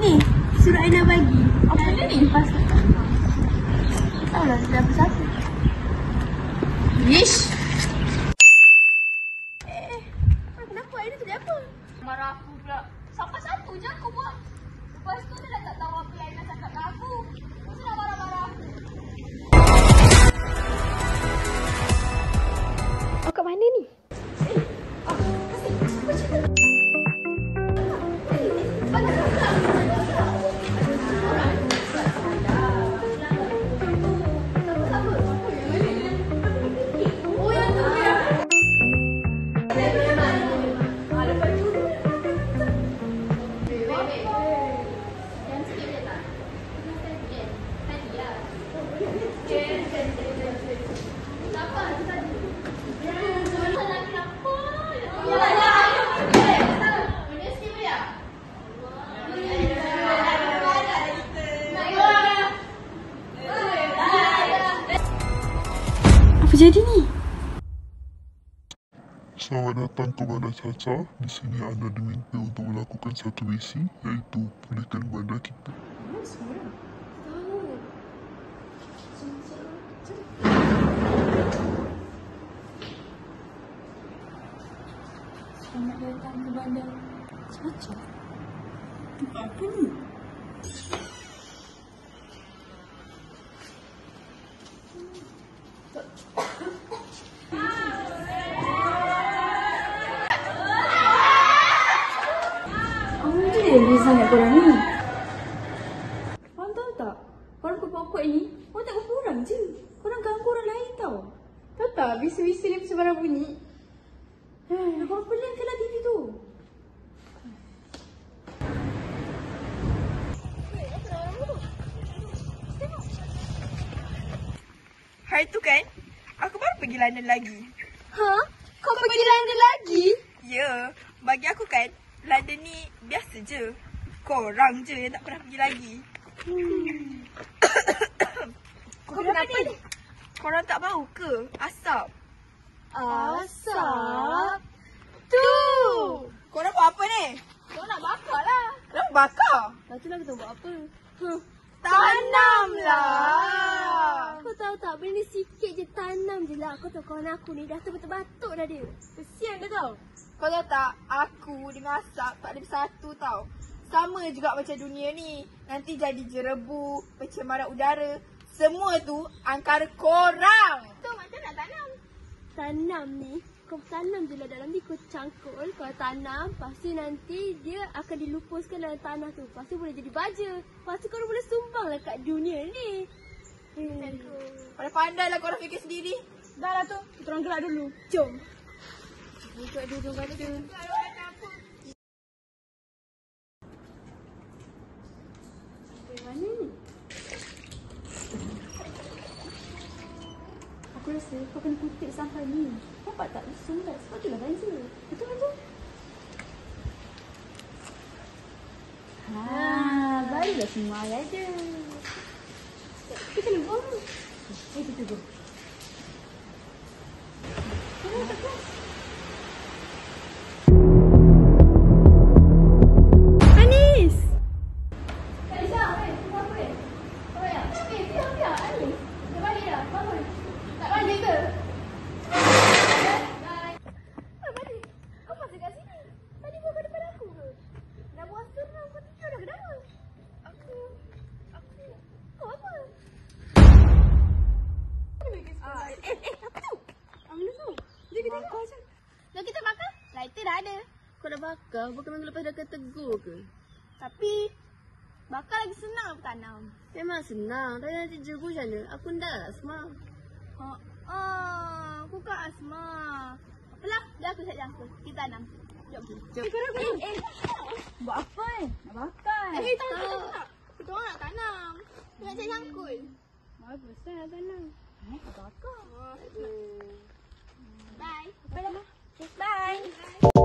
Ni, surat Aina bagi. Apa benda ni? Pasal. Tahulah sudah apa-apa. Ish. Kenapa Aina tulis apa? Marah aku pula. Sampai satu je aku buat. Lepas tu dia dah tak tahu apa yang Aina cakap kat aku. Lepas tu dah marah-marah aku. Oh, kat mana ni? Apa jadi ni? Selamat datang kepada Caca. Di sini anda diminta untuk melakukan satu misi, iaitu pulihkan bandar kita. Selamat datang ke bandar Caca. Apa ni? Dia sangat korang ni. Korang tahu tak? Korang kuat-kuat ni, korang tak berkurang je. Korang ganggu orang lain tau. Tahu tak? Bisu-bisu ni macam barang bunyi. Korang pelankanlah TV tu. Hari tu kan, aku baru pergi London lagi. Ha? Kau pergi London lagi? Ya, bagi aku kan, London ni biasa je. Korang je yang tak pernah pergi lagi. Kau kenapa ni? Korang tak bau ke? Asap. Asap? Tu! Korang buat apa ni? Kau nak bakar lah. Kenapa bakar? Lepas tu lah kita buat apa? Tanamlah. Kau tahu tak, benda ni sikit je, tanam je lah. Kau tahu kawan aku ni dah terbatuk-batuk dah dia. Kesian dia tau. Kau tahu tak, aku dengan asap tak ada bersatu tau. Sama juga macam dunia ni. Nanti jadi jerebu, pencemaran udara. Semua tu angkara korang. Tu macam nak tanam? Tanam ni, kau tanam je lah dalam ni. Kau cangkul, kau tanam. Lepas tu nanti dia akan dilupuskan dalam tanah tu. Lepas tu boleh jadi baja. Lepas tu korang boleh sumbang lah kat dunia ni. Pandai lah korang fikir sendiri. Dah lah tu, kita orang gerak dulu. Jom. Buka dulu baca. Mana ni? Aku rasa kau kena kutip sampai ni. Nampak tak? Sundat. Sebab tu lah beza. Betul kan tu? Barulah semua ayah je. Kita kena buang. Kita go. Tak kelas. Anis! Kak Lisa, apa ni? Kau bayar? Biar, Anis. Dah balik dah, bangun. Tak balik ke? Bye. Balik. Kau masih kat sini? Tadi kau kat depan aku ke? Dah buat seram, kau tidur dah ke dalam? Aku. Kau apa? Apa tu? Ambil tu. Jom kita tengok macam. Jom kita bakar. Lighter dah ada. Kau dah bakar? Bukan minggu lepas dah kena tegur ke? Tapi bakar lagi senang aku tanam. Memang senang. Tapi nanti jebu macam mana? Aku dah asma. Aku kan asma. Apalah, dah aku siap jangkul. Kita tanam. Jom. Buat apa nak bakar? Tak. Kita orang nak tanam. Nak cari jangkul. Bagus lah nak tanam. Bakar. Bye. Bye.